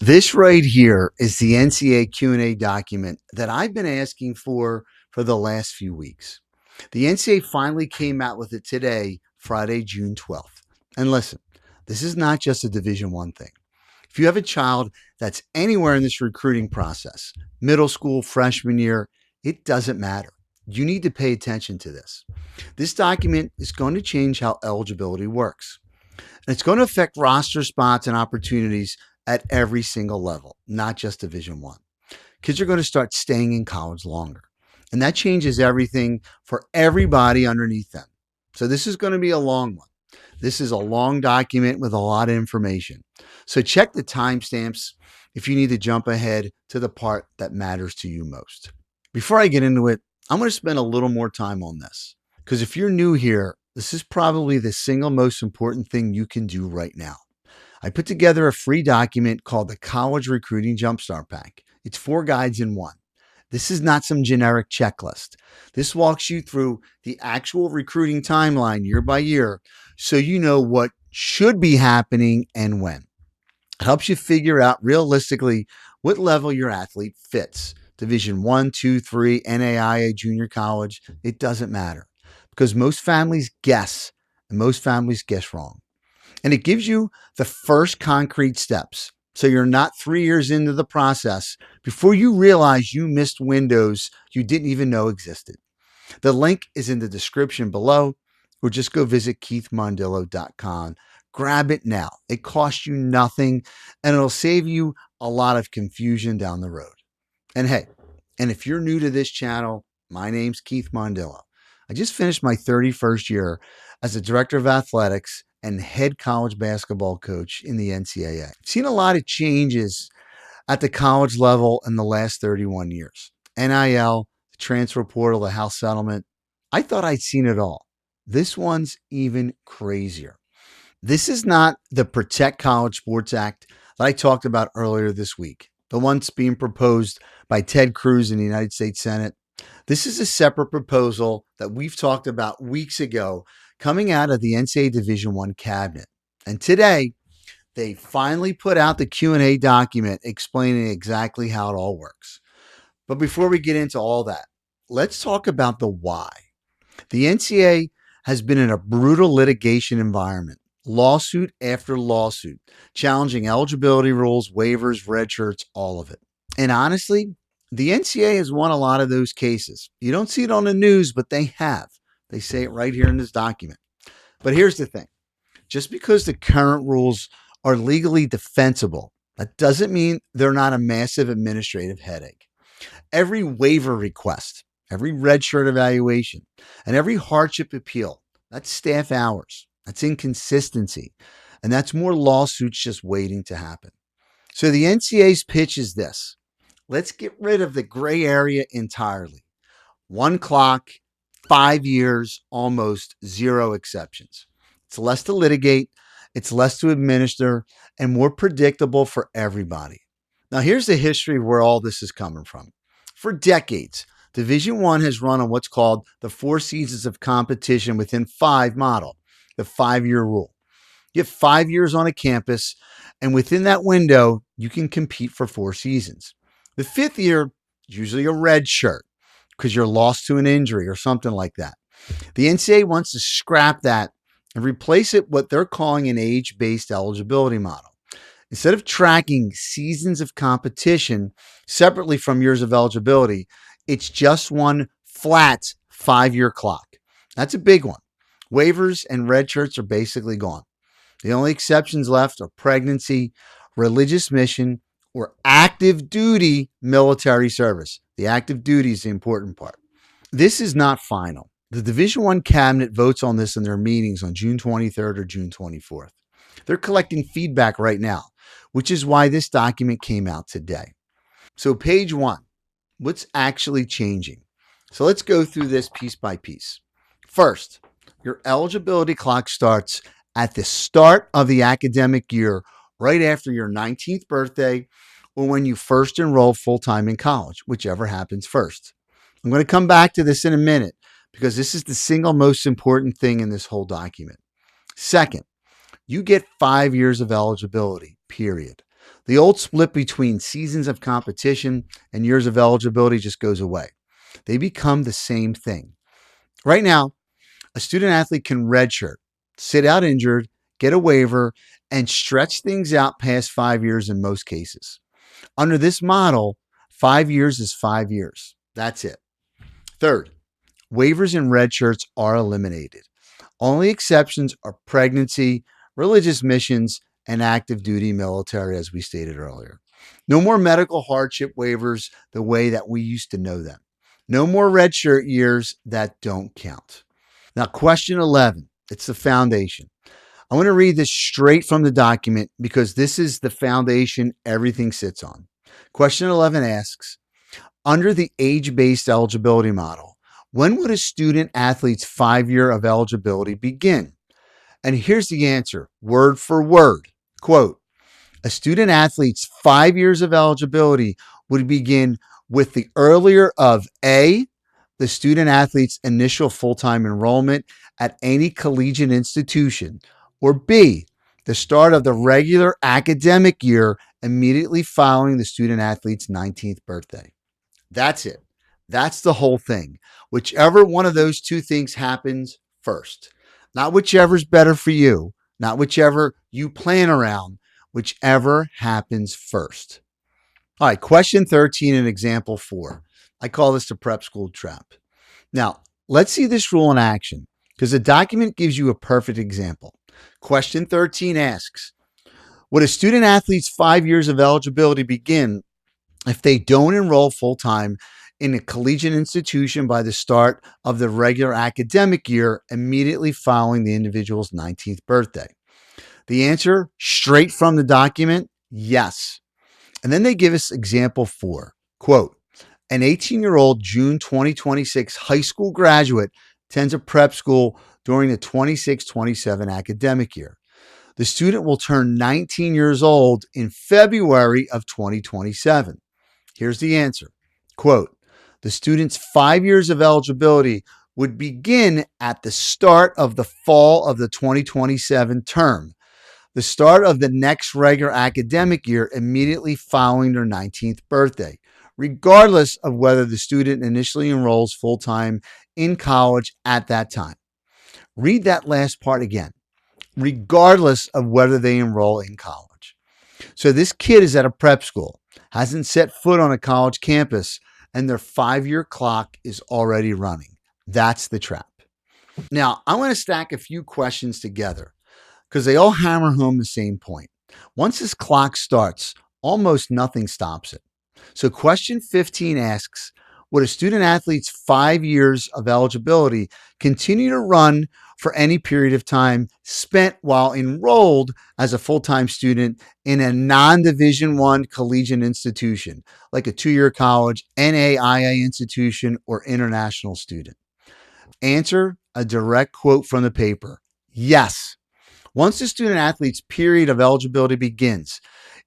This right here is the NCAA Q&A document that I've been asking for the last few weeks. The NCAA finally came out with it today, Friday, June 12th. And listen, this is not just a Division I thing. If you have a child that's anywhere in this recruiting process, middle school, freshman year, it doesn't matter. You need to pay attention to this. This document is going to change how eligibility works. And it's going to affect roster spots and opportunities at every single level, not just Division One. Kids are going to start staying in college longer. And that changes everything for everybody underneath them. So this is going to be a long one. This is a long document with a lot of information. So check the timestamps if you need to jump ahead to the part that matters to you most. Before I get into it, I'm going to spend a little more time on this because if you're new here, this is probably the single most important thing you can do right now. I put together a free document called the College Recruiting Jumpstart Pack. It's 4 guides in one. This is not some generic checklist. This walks you through the actual recruiting timeline year by year so you know what should be happening and when. It helps you figure out realistically what level your athlete fits. Division 1, 2, 3, NAIA, junior college, it doesn't matter because most families guess and most families guess wrong. And it gives you the first concrete steps. So you're not 3 years into the process before you realize you missed windows you didn't even know existed. The link is in the description below, or just go visit keithmondillo.com. Grab it now. It costs you nothing and it'll save you a lot of confusion down the road. And hey, and if you're new to this channel, my name's Keith Mondillo. I just finished my 31st year as a director of athletics and head college basketball coach in the NCAA. I've seen a lot of changes at the college level in the last 31 years. NIL, the transfer portal, the house settlement. I thought I'd seen it all. This one's even crazier. This is not the Protect College Sports Act that I talked about earlier this week, the one that's being proposed by Ted Cruz in the United States Senate. This is a separate proposal that we've talked about weeks ago coming out of the NCAA Division I cabinet. And today, they finally put out the Q&A document explaining exactly how it all works. But before we get into all that, let's talk about the why. The NCAA has been in a brutal litigation environment, lawsuit after lawsuit, challenging eligibility rules, waivers, redshirts, all of it. And honestly, the NCAA has won a lot of those cases. You don't see it on the news, but they have. They say it right here in this document. But here's the thing. Just because the current rules are legally defensible, that doesn't mean they're not a massive administrative headache. Every waiver request, every redshirt evaluation, and every hardship appeal, that's staff hours, that's inconsistency, and that's more lawsuits just waiting to happen. So the NCAA's pitch is this. Let's get rid of the gray area entirely. 1 clock, 5 years, almost 0 exceptions. It's less to litigate, it's less to administer, and more predictable for everybody. Now, here's the history of where all this is coming from. For decades, Division I has run on what's called the 4 seasons of competition within 5 model, the 5-year rule. You have 5 years on a campus, and within that window, you can compete for 4 seasons. The 5th year is usually a red shirt because you're lost to an injury or something like that. The NCAA wants to scrap that and replace it what they're calling an age-based eligibility model. Instead of tracking seasons of competition separately from years of eligibility, it's just one flat 5-year clock. That's a big one. Waivers and redshirts are basically gone. The only exceptions left are pregnancy, religious mission, or active duty military service. The active duty is the important part. This is not final. The Division I cabinet votes on this in their meetings on June 23rd or June 24th. They're collecting feedback right now, which is why this document came out today. So page 1, what's actually changing? So let's go through this piece by piece. First, your eligibility clock starts at the start of the academic year, right after your 19th birthday or when you first enroll full-time in college, whichever happens first. I'm going to come back to this in a minute because this is the single most important thing in this whole document. Second, you get 5 years of eligibility, period. The old split between seasons of competition and years of eligibility just goes away. They become the same thing. Right now, a student athlete can redshirt, sit out injured, get a waiver, and stretch things out past 5 years in most cases. Under this model, 5 years is 5 years. That's it. Third, waivers and redshirts are eliminated. Only exceptions are pregnancy, religious missions, and active duty military, as we stated earlier. No more medical hardship waivers the way that we used to know them. No more redshirt years that don't count. Now, question 11, it's the foundation. I want to read this straight from the document because this is the foundation everything sits on. Question 11 asks, under the age-based eligibility model, when would a student athlete's 5 year of eligibility begin? And here's the answer, word for word. Quote, a student athlete's 5 years of eligibility would begin with the earlier of A, the student athlete's initial full-time enrollment at any collegiate institution, or B, the start of the regular academic year immediately following the student athlete's 19th birthday. That's it. That's the whole thing. Whichever one of those two things happens first. Not whichever's better for you, not whichever you plan around, whichever happens first. All right, question 13 and example 4. I call this the prep school trap. Now, let's see this rule in action because the document gives you a perfect example. Question 13 asks, would a student athlete's 5 years of eligibility begin if they don't enroll full-time in a collegiate institution by the start of the regular academic year immediately following the individual's 19th birthday? The answer, straight from the document, yes. And then they give us example 4. Quote, an 18-year-old June 2026 high school graduate attends a prep school during the 26-27 academic year. The student will turn 19 years old in February of 2027. Here's the answer. Quote, the student's 5 years of eligibility would begin at the start of the fall of the 2027 term, the start of the next regular academic year immediately following their 19th birthday, regardless of whether the student initially enrolls full-time in college at that time. Read that last part again. Regardless of whether they enroll in college. So this kid is at a prep school, hasn't set foot on a college campus, and their 5-year clock is already running. That's the trap. Now, I want to stack a few questions together because they all hammer home the same point. Once this clock starts, almost nothing stops it. So question 15 asks, would a student athlete's 5 years of eligibility continue to run for any period of time spent while enrolled as a full-time student in a non-Division I collegiate institution, like a 2-year college, NAIA institution, or international student? Answer, a direct quote from the paper. Yes. Once the student athlete's period of eligibility begins,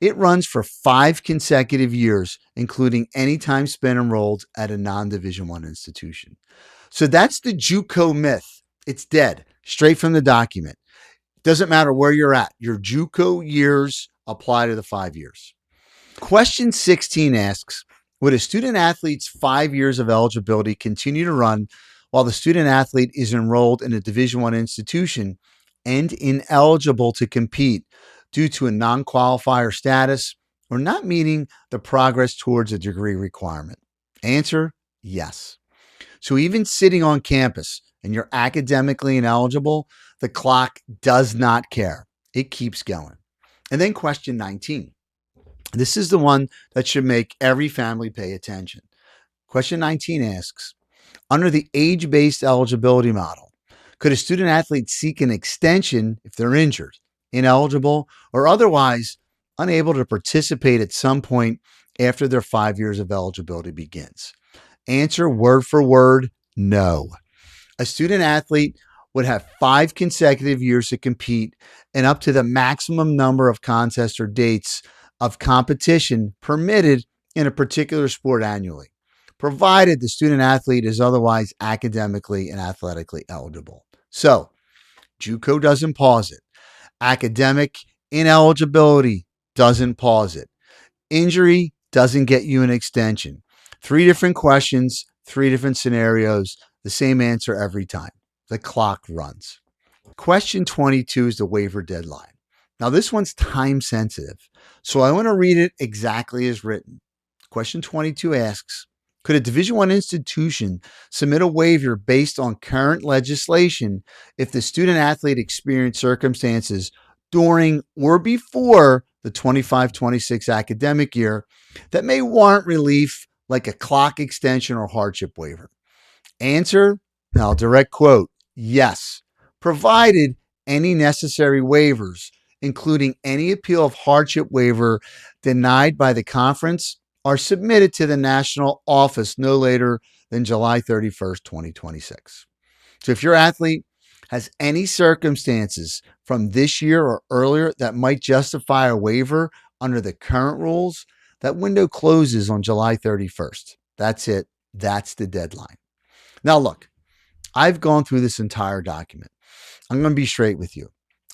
it runs for 5 consecutive years, including any time spent enrolled at a non-Division I institution. So that's the JUCO myth. It's dead, straight from the document. Doesn't matter where you're at. Your JUCO years apply to the 5 years. Question 16 asks, would a student athlete's 5 years of eligibility continue to run while the student athlete is enrolled in a Division I institution and ineligible to compete due to a non-qualifier status or not meeting the progress towards a degree requirement? Answer, yes. So even sitting on campus and you're academically ineligible, the clock does not care. It keeps going. And then question 19. This is the one that should make every family pay attention. Question 19 asks, under the age-based eligibility model, could a student athlete seek an extension if they're injured, ineligible, or otherwise unable to participate at some point after their 5 years of eligibility begins? Answer, word for word, no. A student athlete would have 5 consecutive years to compete and up to the maximum number of contests or dates of competition permitted in a particular sport annually, provided the student athlete is otherwise academically and athletically eligible. So, JUCO doesn't pause it. Academic ineligibility doesn't pause it. Injury doesn't get you an extension. 3 different questions, 3 different scenarios, the same answer every time. The clock runs. Question 22 is the waiver deadline. Now, this one's time sensitive, so I want to read it exactly as written. Question 22 asks, could a Division I institution submit a waiver based on current legislation if the student athlete experienced circumstances during or before the 25-26 academic year that may warrant relief, like a clock extension or hardship waiver? Answer, now direct quote, yes, provided any necessary waivers, including any appeal of hardship waiver denied by the conference, are submitted to the national office no later than July 31st, 2026. So if your athlete has any circumstances from this year or earlier that might justify a waiver under the current rules, that window closes on July 31st. That's it. That's the deadline. Now, look, I've gone through this entire document. I'm going to be straight with you.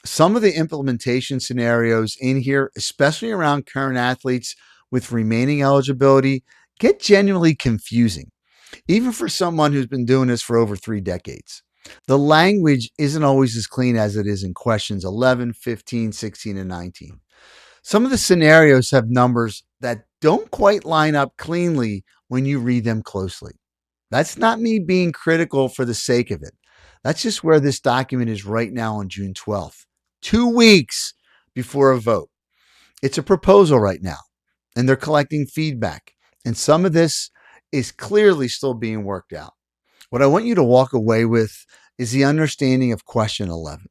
Some of the implementation scenarios in here, especially around current athletes with remaining eligibility, get genuinely confusing, even for someone who's been doing this for over 3 decades. The language isn't always as clean as it is in questions 11, 15, 16, and 19. Some of the scenarios have numbers that don't quite line up cleanly when you read them closely. That's not me being critical for the sake of it. That's just where this document is right now on June 12th, 2 weeks before a vote. It's a proposal right now, and they're collecting feedback. And some of this is clearly still being worked out. What I want you to walk away with is the understanding of question 11.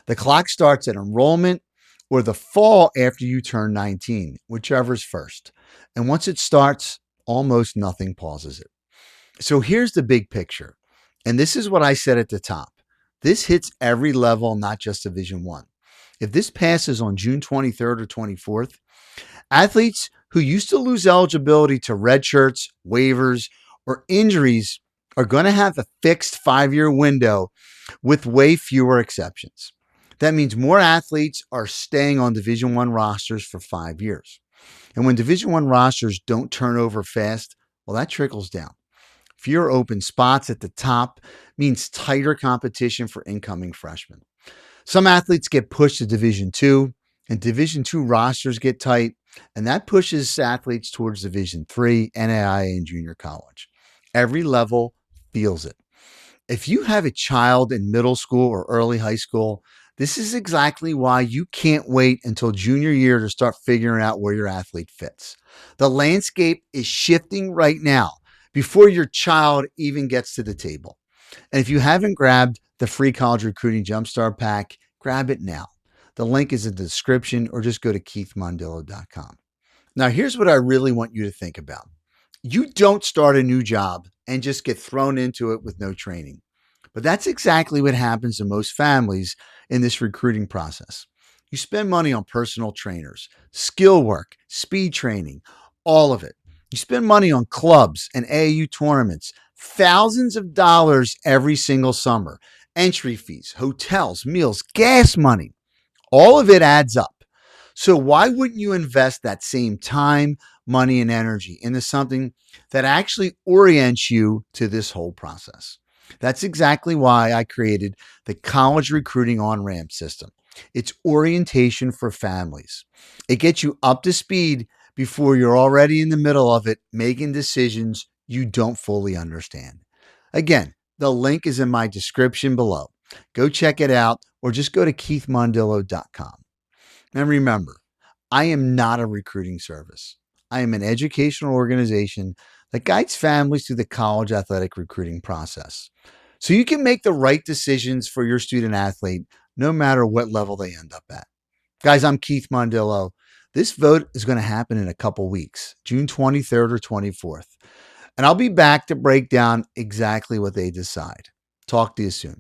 The clock starts at enrollment or the fall after you turn 19, whichever's first. And once it starts, almost nothing pauses it. So here's the big picture. And this is what I said at the top. This hits every level, not just Division I. If this passes on June 23rd or 24th, athletes who used to lose eligibility to redshirts, waivers, or injuries are going to have a fixed 5-year window with way fewer exceptions. That means more athletes are staying on Division I rosters for 5 years. And when Division I rosters don't turn over fast, well, that trickles down. Fewer open spots at the top means tighter competition for incoming freshmen. Some athletes get pushed to Division II, and Division II rosters get tight, and that pushes athletes towards Division III, NAIA, and junior college. Every level feels it. If you have a child in middle school or early high school, this is exactly why you can't wait until junior year to start figuring out where your athlete fits. The landscape is shifting right now before your child even gets to the table. And if you haven't grabbed the free college recruiting Jumpstart pack, grab it now. The link is in the description, or just go to keithmondillo.com. Now, here's what I really want you to think about. You don't start a new job and just get thrown into it with no training. But that's exactly what happens to most families in this recruiting process. You spend money on personal trainers, skill work, speed training, all of it. You spend money on clubs and AAU tournaments, thousands of dollars every single summer, entry fees, hotels, meals, gas money. All of it adds up. So why wouldn't you invest that same time, money, and energy into something that actually orients you to this whole process? That's exactly why I created the college recruiting on-ramp system. It's orientation for families. It gets you up to speed before you're already in the middle of it, making decisions you don't fully understand. Again, the link is in my description below. Go check it out, or just go to keithmondillo.com. And remember, I am not a recruiting service. I am an educational organization that guides families through the college athletic recruiting process, so you can make the right decisions for your student athlete no matter what level they end up at. Guys, I'm Keith Mondillo. This vote is going to happen in a couple weeks, June 23rd or 24th. And I'll be back to break down exactly what they decide. Talk to you soon.